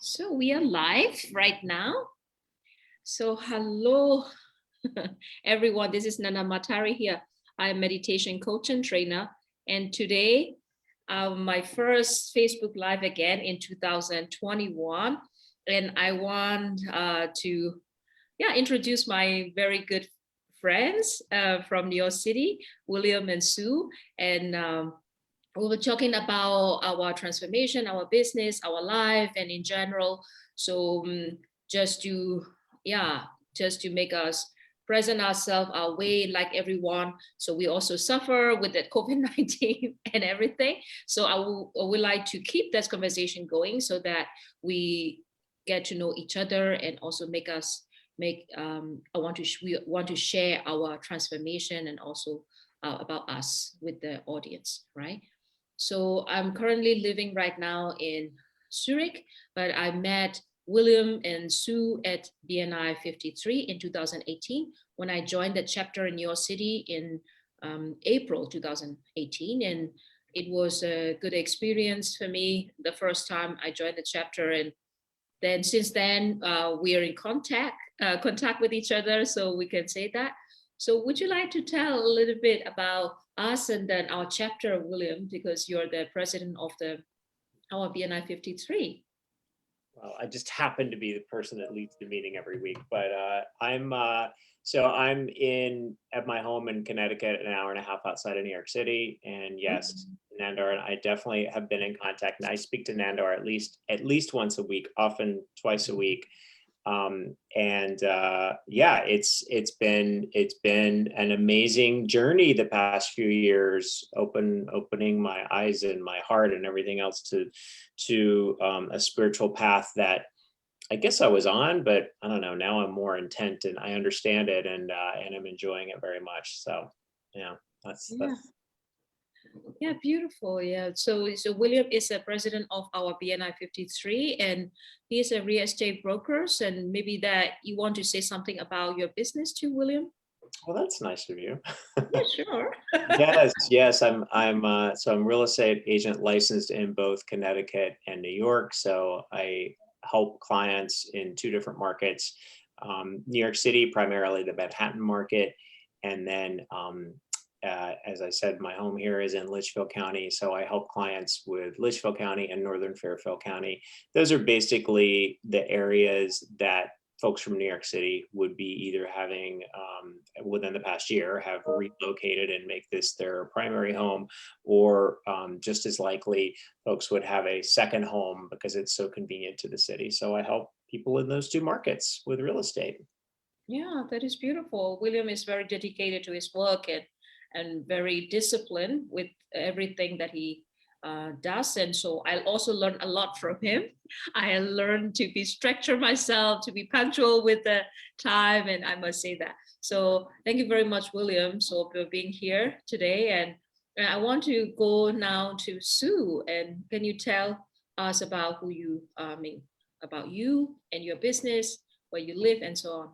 So we are live right now. So hello, everyone. This is Nana Matari here. I'm a meditation coach and trainer. And today, my first Facebook Live again in 2021. And I want to introduce my very good friends from New York City, William and Sue. And we were talking about our transformation, our business, our life, and in general. So just to, yeah, just to make us present ourselves our way like everyone. So we also suffer with the COVID-19 and everything. So I would like to keep this conversation going so that we get to know each other and also make us make, we want to share our transformation and also about us with the audience, right? So I'm currently living right now in Zurich, but I met William and Sue at BNI 53 in 2018 when I joined the chapter in New York City in April 2018. And it was a good experience for me the first time I joined the chapter. And then since then, we are in contact with each other, so we can say that. So would you like to tell a little bit about us and then our chapter, William, because you're the president of our BNI 53? Well, I just happen to be the person that leads the meeting every week, but I'm in at my home in Connecticut, an hour and a half outside of New York City. And yes, Nandor and I definitely have been in contact, and I speak to Nandor at least once a week, often twice a week. Yeah, it's been an amazing journey the past few years, opening my eyes and my heart and everything else to a spiritual path that I guess I was on, but I don't know, now I'm more intent and I understand it, and I'm enjoying it very much. So yeah, that's Yeah. Yeah, beautiful. Yeah. So William is the president of our BNI 53, and he's a real estate broker. And maybe that you want to say something about your business too, William? well, that's nice of you. Yeah, sure. Yes. I'm real estate agent licensed in both Connecticut and New York. So I help clients in two different markets, New York City, primarily the Manhattan market, and then as I said, my home here is in Litchfield County. So I help clients with Litchfield County and Northern Fairfield County. Those are basically the areas that folks from New York City would be either having within the past year have relocated and make this their primary home, or just as likely folks would have a second home because it's so convenient to the city. So I help people in those two markets with real estate. Yeah, that is beautiful. William is very dedicated to his work and very disciplined with everything that he does. And so I also learned a lot from him. I learned to be structured myself, to be punctual with the time, and I must say that. So thank you very much, William, so for being here today. And I want to go now to Sue. And can you tell us about who you, about you and your business, where you live, and so on?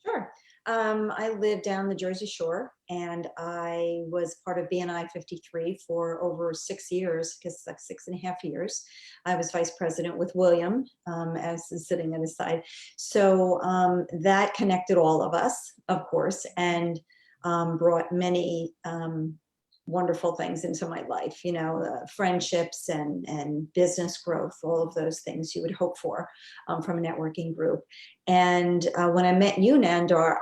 Sure. I live down the Jersey Shore, and I was part of BNI 53 for over 6 years, because like 6.5 years. I was vice president with William, as is sitting at his side. So that connected all of us, of course, and brought many wonderful things into my life, friendships and business growth, all of those things you would hope for from a networking group. And when I met you, Nandor,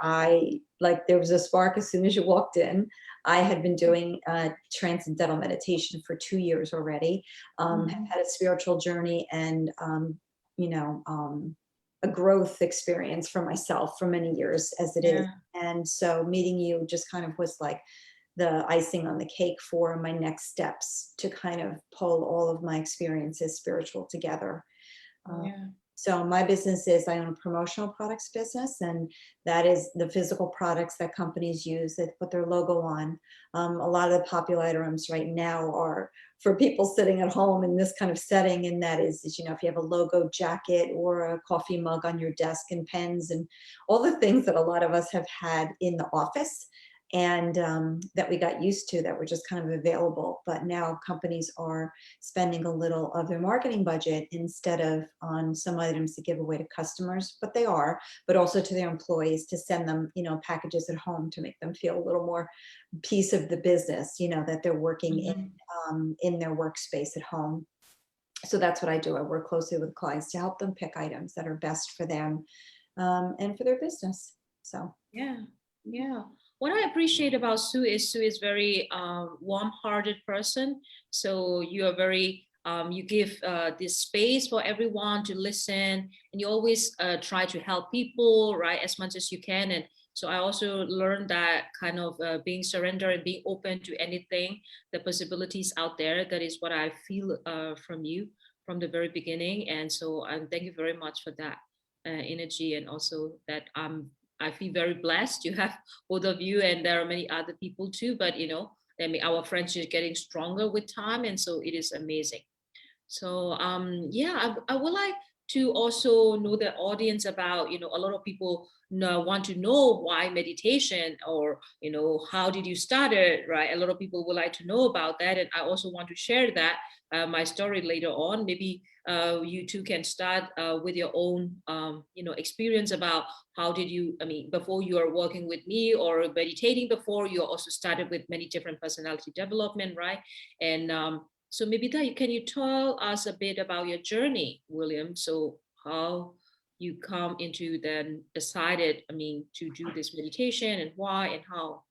there was a spark as soon as you walked in. I had been doing transcendental meditation for 2 years already, have had a spiritual journey and, a growth experience for myself for many years as it is. And so meeting you just kind of was like the icing on the cake for my next steps to kind of pull all of my experiences spiritual together. So my business is, I own a promotional products business, and that is the physical products that companies use that put their logo on. A lot of the popular items right now are for people sitting at home in this kind of setting, and that is, if you have a logo jacket or a coffee mug on your desk and pens and all the things that a lot of us have had in the office. and that we got used to, that were just kind of available. But now companies are spending a little of their marketing budget instead of on some items to give away to customers, but they are, but also to their employees, to send them, packages at home to make them feel a little more piece of the business, that they're working in their workspace at home. So that's what I do. I work closely with clients to help them pick items that are best for them and for their business. So Yeah, yeah. What I appreciate about Sue is very warm-hearted person. So you are very you give this space for everyone to listen, and you always try to help people, right, as much as you can. And so I also learned that kind of being surrender and being open to anything, the possibilities out there. That is what I feel from you from the very beginning. And so thank you very much for that energy, and also that I feel very blessed to have both of you, and there are many other people too. But I mean, our friendship is getting stronger with time, and so it is amazing. So yeah, I would like to also know the audience about, a lot of people want to know why meditation, or, how did you start it, right? A lot of people would like to know about that. And I also want to share that, my story later on. Maybe you two can start with your own, experience about how did you, I mean, before you are working with me or meditating before, you also started with many different personality development, right? And so maybe that can you tell us a bit about your journey, William? So how you come into then decided, I mean, to do this meditation, and why and how?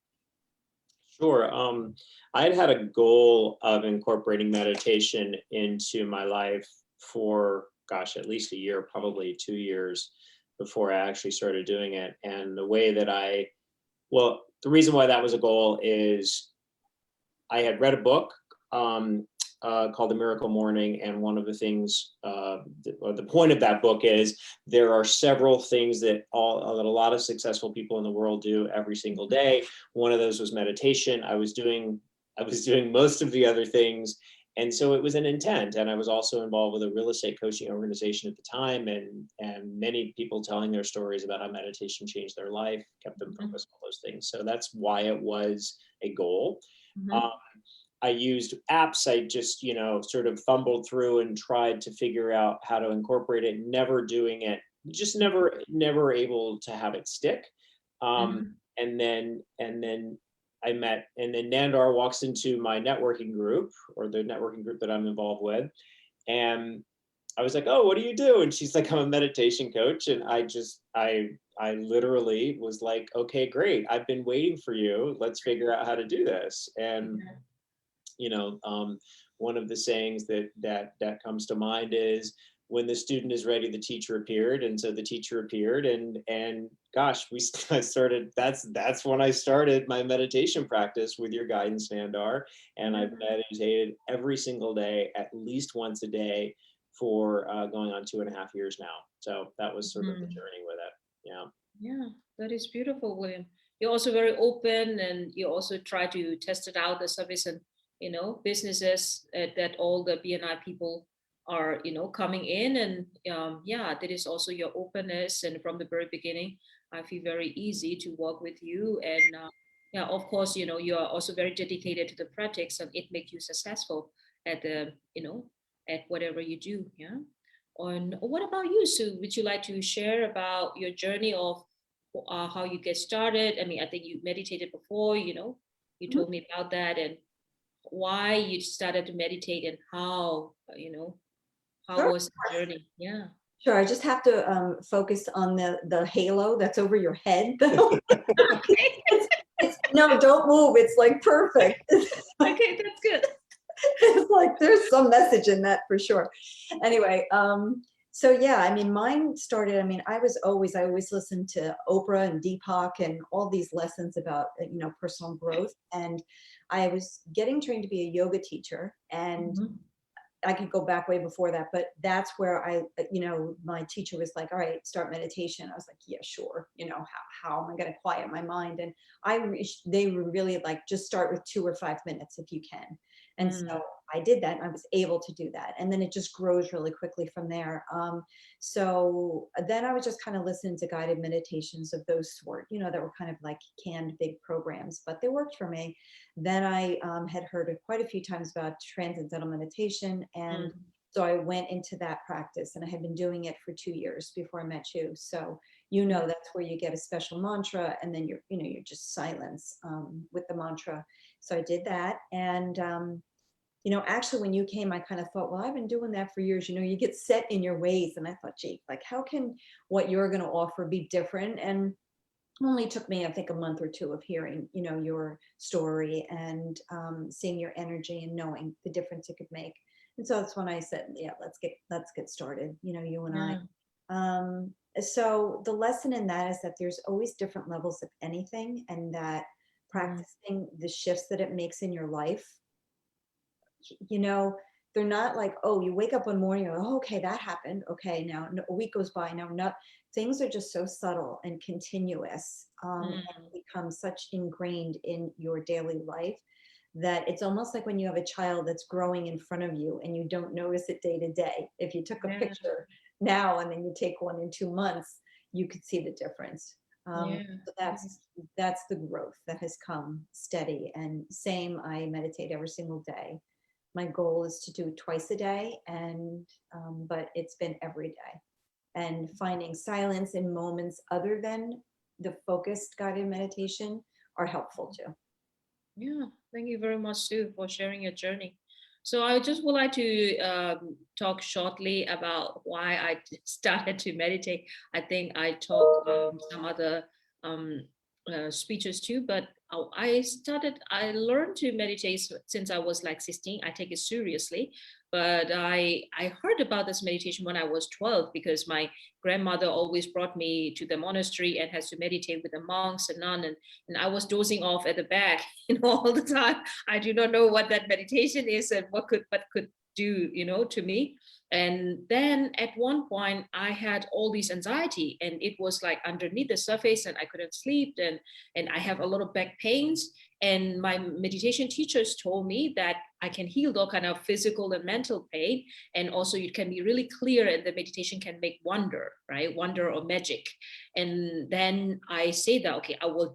Sure. I had a goal of incorporating meditation into my life for, gosh, at least a year, probably 2 years before I actually started doing it. And the way that well, the reason why that was a goal is I had read a book called The Miracle Morning, and one of the things, or the point of that book is there are several things that a lot of successful people in the world do every single day. One of those was meditation. I was doing most of the other things, and so it was an intent. And I was also involved with a real estate coaching organization at the time, and many people telling their stories about how meditation changed their life, kept them focused on those things. So that's why it was a goal. I used apps. I just, sort of fumbled through and tried to figure out how to incorporate it, never doing it, just never able to have it stick. And then Nandar walks into my networking group, or the networking group that I'm involved with. And I was like, "Oh, what do you do?" And she's like, "I'm a meditation coach." And I literally was like, "Okay, great. I've been waiting for you. Let's figure out how to do this." And one of the sayings that comes to mind is, when the student is ready, the teacher appeared. And so the teacher appeared, and gosh, I started, that's when I started my meditation practice with your guidance, Nandar. And I've meditated every single day, at least once a day, for going on 2.5 years now. So that was sort of the journey with it. Yeah. Yeah, that is beautiful, William. You're also very open, and you also try to test it out, the service and businesses that all the BNI people are coming in. And yeah, that is also your openness. And from the very beginning, I feel very easy to work with you. And yeah, of course, you are also very dedicated to the practice, and it makes you successful at the at whatever you do. Yeah. And what about you, Sue? Would you like to share about your journey of how you get started? I mean, I think you meditated before, you told me about that, and why you started to meditate, and how, how sure, was the journey? Yeah. sure. I just have to focus on the halo that's over your head, though. Okay. No, don't move. It's like perfect. Okay, that's good. It's like there's some message in that for sure. Anyway, so yeah, I mean, mine started, I mean, I always listened to Oprah and Deepak and all these lessons about, personal growth. And I was getting trained to be a yoga teacher, and I could go back way before that, but that's where my teacher was like, "All right, start meditation." I was like, "Yeah, sure." How am I going to quiet my mind? And they were really like, just start with 2 or 5 minutes if you can. And Mm. so I did that, and I was able to do that. And then it just grows really quickly from there. So then I was just kind of listening to guided meditations of those sort, that were kind of like canned big programs, but they worked for me. Then I had heard it quite a few times about transcendental meditation. And Mm. so I went into that practice, and I had been doing it for 2 years before I met you. So, Mm. that's where you get a special mantra, and then you're just silence with the mantra. So I did that. And, actually, when you came, I kind of thought, well, I've been doing that for years. You get set in your ways. And I thought, gee, like, how can what you're going to offer be different? And only took me, I think, a month or two of hearing, your story, and seeing your energy and knowing the difference it could make. And so that's when I said, yeah, let's get started, you and I. Yeah. So the lesson in that is that there's always different levels of anything, and that Mm. practicing the shifts that it makes in your life, you know, they're not like, oh, you wake up one morning, you're like, oh, okay, that happened. Okay, now a week goes by. Now, not things are just so subtle and continuous, and Mm. become such ingrained in your daily life that it's almost like when you have a child that's growing in front of you and you don't notice it day to day. If you took a Yeah. picture now and then you take one in 2 months, you could see the difference. Yeah. So that's the growth that has come steady. And same, I meditate every single day. My goal is to do it twice a day, and but it's been every day. And finding silence in moments other than the focused guided meditation are helpful too. Yeah, thank you very much, Sue, for sharing your journey. So I just would like to talk shortly about why I started to meditate. I think I talked some other um, speeches too, but I learned to meditate since I was like 16. I take it seriously, but I heard about this meditation when I was 12 because my grandmother always brought me to the monastery and has to meditate with the monks and nuns, and I was dozing off at the back, all the time. I do not know what that meditation is and what could do, to me. And then at one point I had all this anxiety, and it was like underneath the surface, and I couldn't sleep, and I have a lot of back pains. And my meditation teachers told me that I can heal all kind of physical and mental pain, and also you can be really clear, and the meditation can make wonder, right? Wonder or magic. And then I say that, okay, I will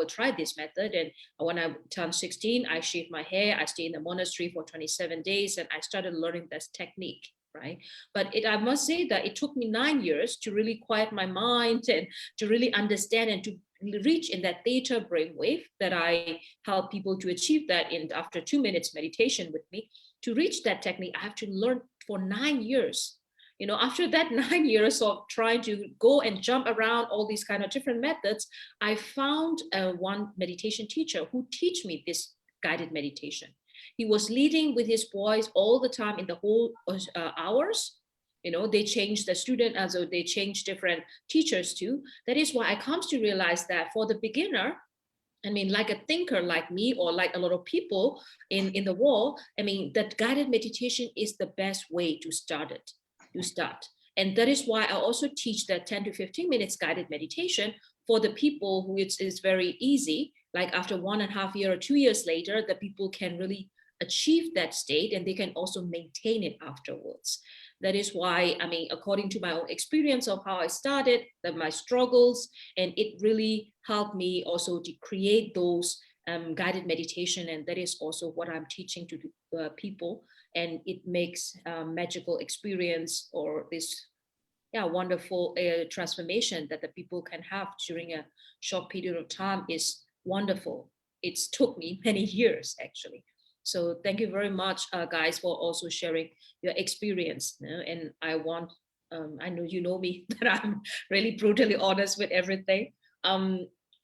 try this method. And when I turned 16, I shaved my hair, I stayed in the monastery for 27 days, and I started learning this technique, right? But I must say that it took me 9 years to really quiet my mind and to really understand and to reach in that theta brainwave that I help people to achieve that in after 2 minutes meditation with me. To reach that technique, I have to learn for 9 years. After that 9 years of trying to go and jump around all these kind of different methods, I found one meditation teacher who teach me this guided meditation. He was leading with his boys all the time in the whole hours. They changed the student, also they changed different teachers too. That is why I comes to realize that for the beginner, I mean, like a thinker like me, or like a lot of people in the world, I mean, that guided meditation is the best way to start it. You start. And that is why I also teach that 10 to 15 minutes guided meditation for the people who it is very easy. Like after 1.5 years or 2 years later, the people can really achieve that state, and they can also maintain it afterwards. That is why, I mean, according to my own experience of how I started, my struggles, and it really helped me also to create those guided meditation. And that is also what I'm teaching to people. And it makes magical experience, or this wonderful transformation that the people can have during a short period of time is wonderful. It's took me many years, actually. So thank you very much, guys, for also sharing your experience. And I know you know me, that I'm really brutally honest with everything.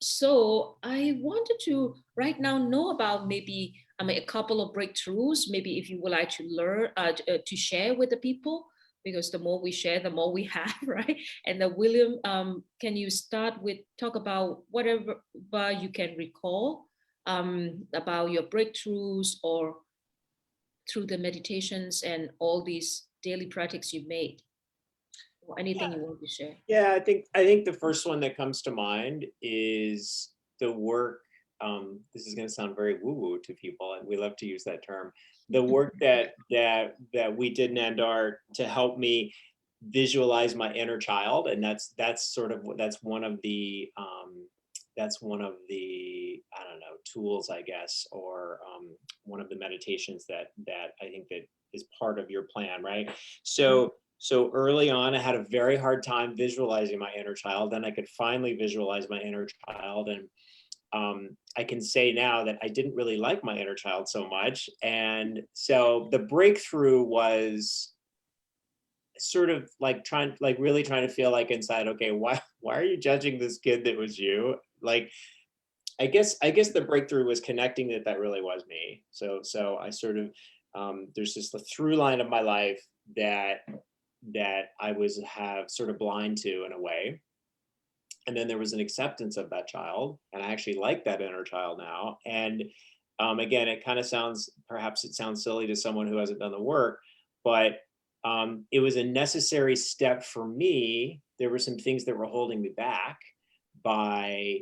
So I wanted to right now know about maybe, I mean, a couple of breakthroughs, maybe if you would like to learn, to share with the people, because the more we share, the more we have, right? And William, can you start with talk about whatever you can recall about your breakthroughs, or through the meditations and all these daily practices you made, or anything you want to share? Yeah, I think the first one that comes to mind is the work this is going to sound very woo-woo to people, and we love to use that term. The work that we did, Nandar, to help me visualize my inner child, and that's one of the I don't know, tools, I guess, or one of the meditations that I think that is part of your plan, right? So early on, I had a very hard time visualizing my inner child. Then I could finally visualize my inner child, and I can say now that I didn't really like my inner child so much. And so the breakthrough was sort of like really trying to feel like inside, okay, why are you judging this kid that was you? Like, I guess the breakthrough was connecting that really was me. So I sort of, there's just the through line of my life that I have sort of blind to in a way. And then there was an acceptance of that child, and I actually like that inner child now. And again, perhaps it sounds silly to someone who hasn't done the work, but it was a necessary step for me. There were some things that were holding me back by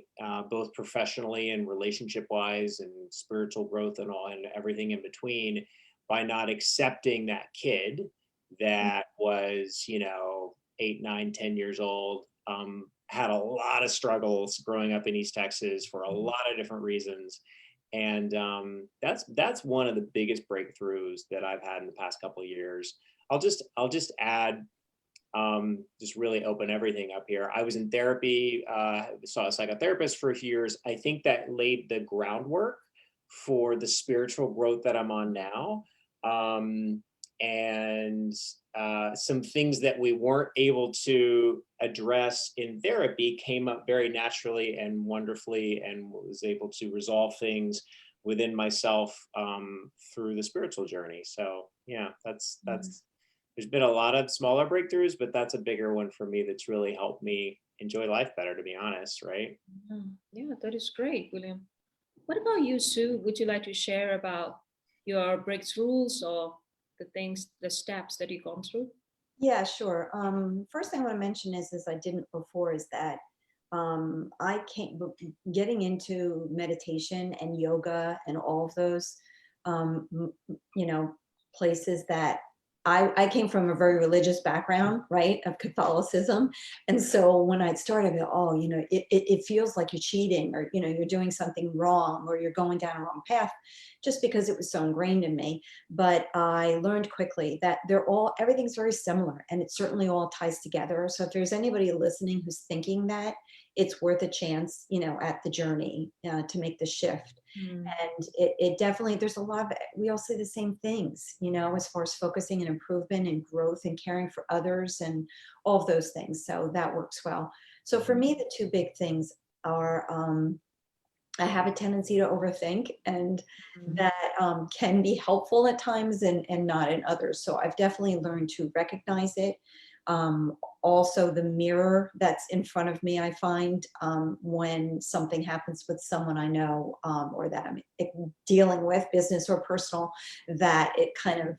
both professionally and relationship wise and spiritual growth and all and everything in between, by not accepting that kid that was, 8, 9, 10 years old, had a lot of struggles growing up in East Texas for a lot of different reasons. And that's one of the biggest breakthroughs that I've had in the past couple of years. I'll just add, just really open everything up here. I was in therapy, saw a psychotherapist for a few years. I think that laid the groundwork for the spiritual growth that I'm on now. And some things that we weren't able to address in therapy came up very naturally and wonderfully, and was able to resolve things within myself through the spiritual journey. So yeah, that's there's been a lot of smaller breakthroughs, but that's a bigger one for me that's really helped me enjoy life better, to be honest, right? Yeah, that is great, William. What about you, Sue? Would you like to share about your breakthroughs or the steps that you've gone through? Yeah, sure. First thing I want to mention is, as I didn't before, is that I came getting into meditation and yoga and all of those, um, m- places that I came from a very religious background, right, of Catholicism. And so when I started, it feels like you're cheating, or, you're doing something wrong, or you're going down a wrong path, just because it was so ingrained in me. But I learned quickly that everything's very similar, and it certainly all ties together. So if there's anybody listening who's thinking that, it's worth a chance, at the journey to make the shift. And it definitely, there's a lot of, we all say the same things, as far as focusing and improvement and growth and caring for others and all of those things. So that works well. So for me, the two big things are, I have a tendency to overthink, and that can be helpful at times and not in others. So I've definitely learned to recognize it. Also, the mirror that's in front of me, I find when something happens with someone I know, or that I'm dealing with, business or personal, that it kind of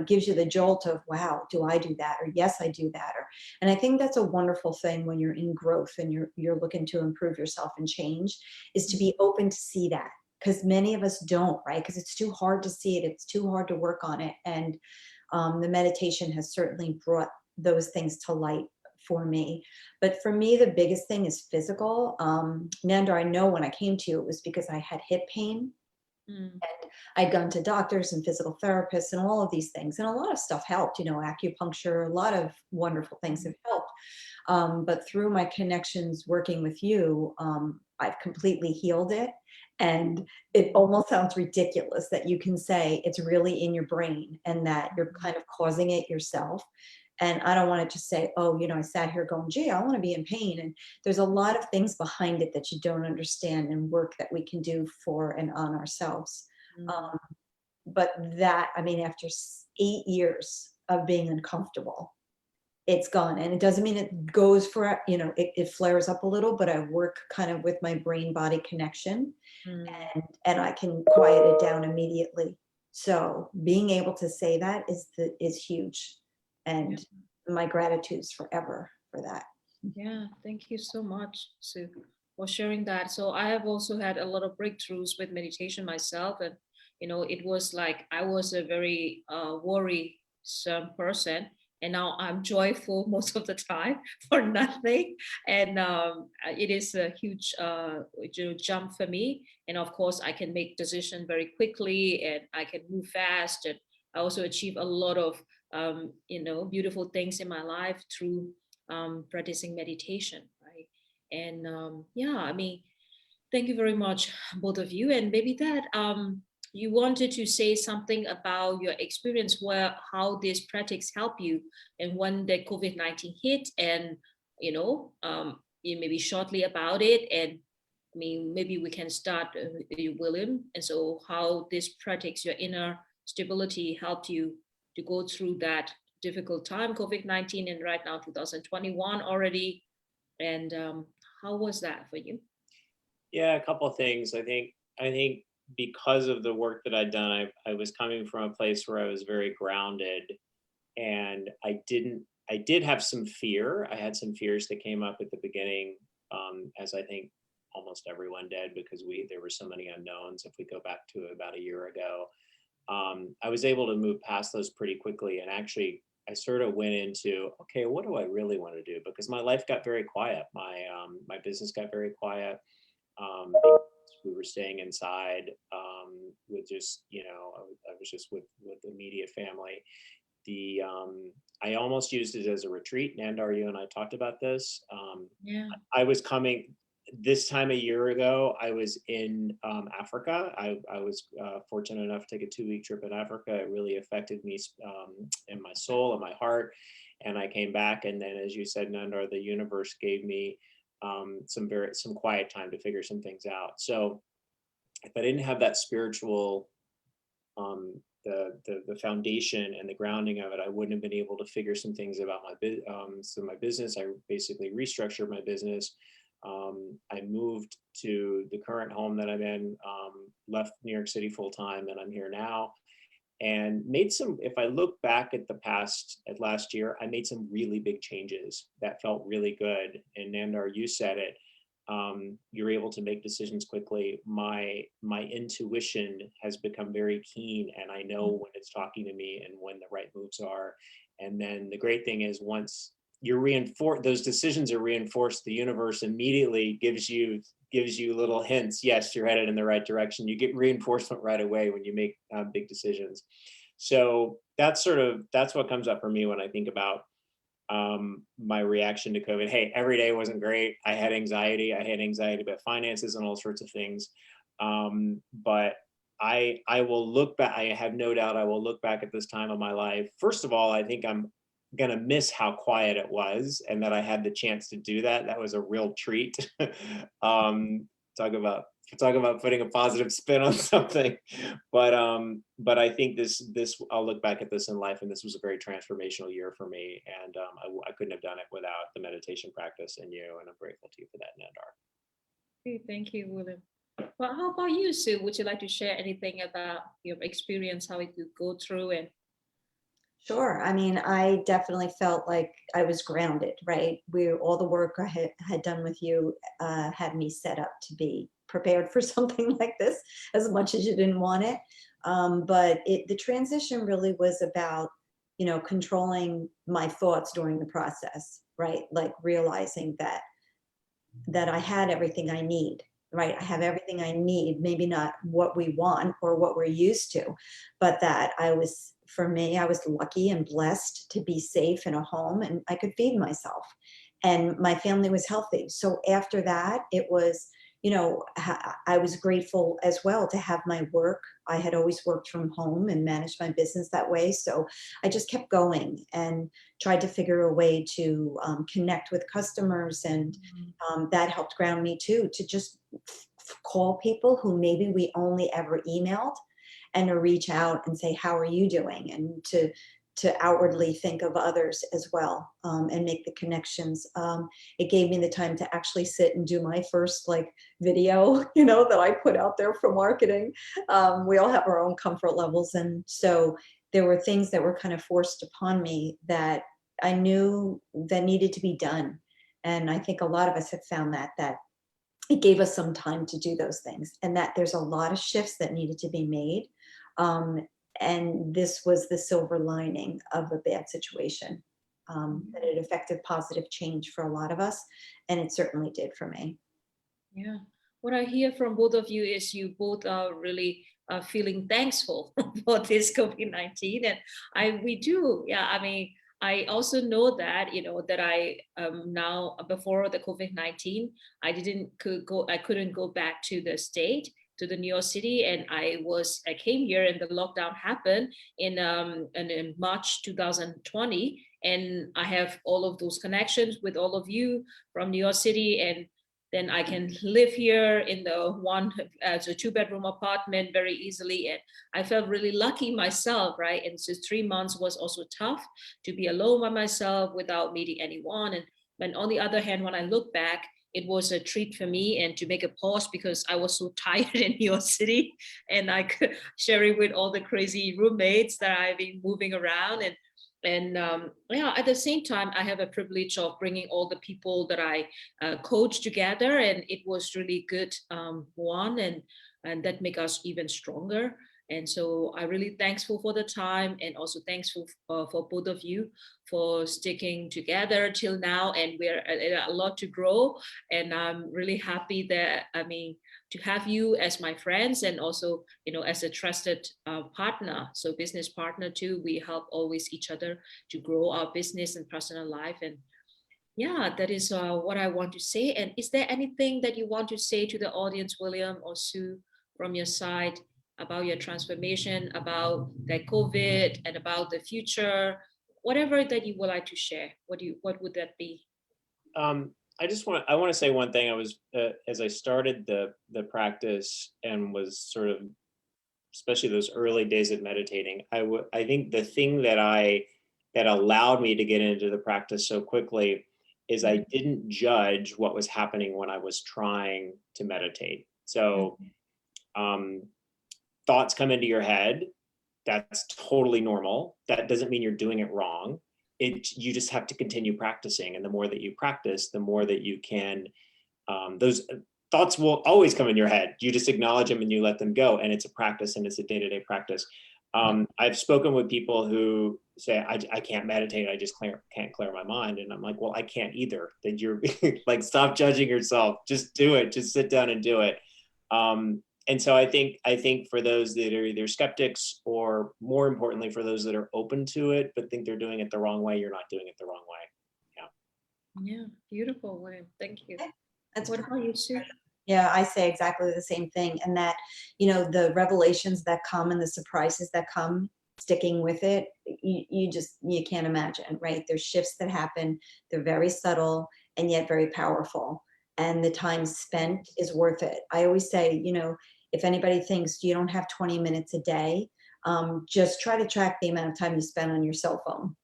gives you the jolt of, wow, do I do that? Or yes, I do that. And I think that's a wonderful thing when you're in growth and you're looking to improve yourself and change, is to be open to see that, because many of us don't, right? Because it's too hard to see it. It's too hard to work on it. And the meditation has certainly brought those things to light for me. But for me, the biggest thing is physical. Nandar, I know when I came to you, it was because I had hip pain. And I'd gone to doctors and physical therapists and all of these things. And a lot of stuff helped, acupuncture, a lot of wonderful things have helped. But through my connections working with you, I've completely healed it. And it almost sounds ridiculous that you can say it's really in your brain and that you're kind of causing it yourself. And I don't want to just say, oh, I sat here going, gee, I want to be in pain. And there's a lot of things behind it that you don't understand, and work that we can do for and on ourselves. But that, after 8 years of being uncomfortable, it's gone. And it doesn't mean it goes for, it flares up a little, but I work kind of with my brain body connection, and I can quiet it down immediately. So being able to say that is huge. And my gratitude's forever for that. Yeah, thank you so much, Sue. for sharing that. So I have also had a lot of breakthroughs with meditation myself, and it was like I was a very worrisome person, and now I'm joyful most of the time for nothing. And it is a huge jump for me. And of course, I can make decisions very quickly, and I can move fast, and I also achieve a lot of beautiful things in my life through practicing meditation, right? And yeah, I mean, thank you very much, both of you. And maybe that you wanted to say something about your experience, where how these practices help you, and when the COVID-19 hit, and maybe shortly about it. And I mean, maybe we can start with you, William. And so, how this practice, your inner stability, helped you to go through that difficult time, COVID-19, and right now 2021 already. And how was that for you? Yeah, a couple of things. I think because of the work that I'd done, I was coming from a place where I was very grounded, and I did have some fear. I had some fears that came up at the beginning, as I think almost everyone did, because there were so many unknowns. If we go back to about a year ago, I was able to move past those pretty quickly, and actually I sort of went into, okay, what do I really want to do? Because my life got very quiet. My business got very quiet. Because we were staying inside, with just, I was just with immediate family. The I almost used it as a retreat. Nandar, you and I talked about this. Yeah. I was coming this time a year ago. I was in Africa. I was fortunate enough to take a 2-week trip in Africa. It really affected me in my soul and my heart. And I came back, and then, as you said, Nandar, the universe gave me some quiet time to figure some things out. So if I didn't have that spiritual the foundation and the grounding of it, I wouldn't have been able to figure some things about my business. I basically restructured my business. I moved to the current home that I'm in, left New York City full time, and I'm here now. And if I look back at last year, I made some really big changes that felt really good. And Nandar, you said it, you're able to make decisions quickly. My intuition has become very keen, and I know when it's talking to me and when the right moves are. And then the great thing is, once you're reinforced, those decisions are reinforced, the universe immediately gives you little hints. Yes, you're headed in the right direction. You get reinforcement right away when you make big decisions. So that's what comes up for me when I think about my reaction to COVID. Hey, every day wasn't great. I had anxiety about finances and all sorts of things. But I will look back. I have no doubt I will look back at this time of my life. First of all, I think I'm gonna miss how quiet it was, and that I had the chance to do that. That was a real treat. Talk about putting a positive spin on something. But I think this I'll look back at this in life, and this was a very transformational year for me. And I couldn't have done it without the meditation practice and you, and I'm grateful to you for that, Nandar. Okay, thank you, William. Well, how about you, Sue? Would you like to share anything about your experience, how it could go through? And Sure. I mean, I definitely felt like I was grounded, right? All the work I had done with you had me set up to be prepared for something like this, as much as you didn't want it. But the transition really was about, controlling my thoughts during the process, right? Like realizing that I had everything I need, right? I have everything I need, maybe not what we want or what we're used to, but that for me, I was lucky and blessed to be safe in a home, and I could feed myself, and my family was healthy. So after that, it was, I was grateful as well to have my work. I had always worked from home and managed my business that way. So I just kept going and tried to figure a way to connect with customers. And that helped ground me too, to just call people who maybe we only ever emailed, and to reach out and say, how are you doing? And to outwardly think of others as well, and make the connections. It gave me the time to actually sit and do my first video, that I put out there for marketing. We all have our own comfort levels. And so there were things that were kind of forced upon me that I knew that needed to be done. And I think a lot of us have found that it gave us some time to do those things, and that there's a lot of shifts that needed to be made. And this was the silver lining of a bad situation, that it affected positive change for a lot of us, and it certainly did for me. Yeah. What I hear from both of you is you both are really feeling thankful for this COVID-19. And we do. Yeah. I mean, I also know that, that I now before the COVID-19, I couldn't go back to the state, to the New York City. And I came here and the lockdown happened in March 2020. And I have all of those connections with all of you from New York City, and then I can live here in the a 2-bedroom apartment very easily. And I felt really lucky myself, right? And so 3 months was also tough to be alone by myself without meeting anyone. And when on the other hand, when I look back, it was a treat for me and to make a pause because I was so tired in New York City, and I could share it with all the crazy roommates that I've been moving around. And yeah, at the same time, I have a privilege of bringing all the people that I coach together, and it was really good one, and that make us even stronger. And so I really thankful for the time, and also thankful for both of you for sticking together till now. And we're a lot to grow, and I'm really happy that, I mean, to have you as my friends, and also, as a trusted partner, so business partner too. We help always each other to grow our business and personal life. And yeah, that is what I want to say. And is there anything that you want to say to the audience, William or Sue, from your side about your transformation, about the COVID, and about the future, whatever that you would like to share? What would that be? I want to say one thing. I was as I started the practice and was sort of, especially those early days of meditating, I think the thing that allowed me to get into the practice so quickly is I didn't judge what was happening when I was trying to meditate. So thoughts come into your head. That's totally normal. That doesn't mean you're doing it wrong. You just have to continue practicing, and the more that you practice, the more that you can, those thoughts will always come in your head. You just acknowledge them and you let them go, and it's a practice, and it's a day-to-day practice. I've spoken with people who say, I can't meditate, I just can't clear my mind. And I'm like, well, I can't either. That you're like, stop judging yourself, just do it, just sit down and do it. And so I think for those that are either skeptics, or more importantly, for those that are open to it, but think they're doing it the wrong way, you're not doing it the wrong way. Yeah, beautiful, William. Thank you. That's What about you, Sue? Yeah, I say exactly the same thing. And that, the revelations that come and the surprises that come, sticking with it, you can't imagine, right? There's shifts that happen. They're very subtle and yet very powerful. And the time spent is worth it. I always say, if anybody thinks you don't have 20 minutes a day, just try to track the amount of time you spend on your cell phone,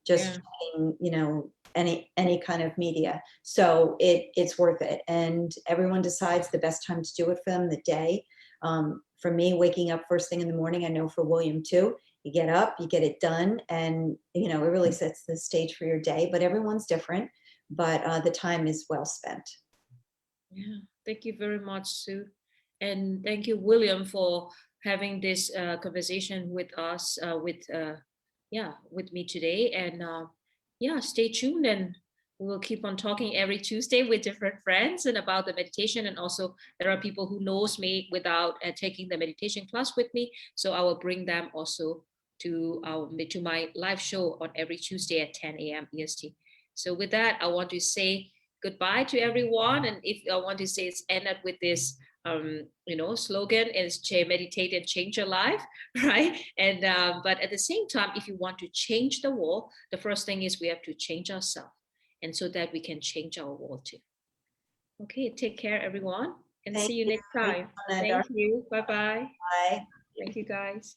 just checking, any kind of media. So it's worth it. And everyone decides the best time to do it for them, the day. For me, waking up first thing in the morning, I know for William too, you get up, you get it done, and it really sets the stage for your day. But everyone's different, but the time is well spent. Yeah, thank you very much, Sue. And thank you, William, for having this conversation with us, with me today. And yeah, stay tuned, and we'll keep on talking every Tuesday with different friends and about the meditation. And also there are people who knows me without taking the meditation class with me. So I will bring them also to my live show on every Tuesday at 10 a.m. EST. So with that, I want to say goodbye to everyone. And if I want to say, it's ended with this slogan is meditate and change your life, right? And but at the same time, if you want to change the world, the first thing is we have to change ourselves, and so that we can change our world too. Okay, take care, everyone, and see you next time. Thank you. Bye-bye. Bye. Thank you, guys.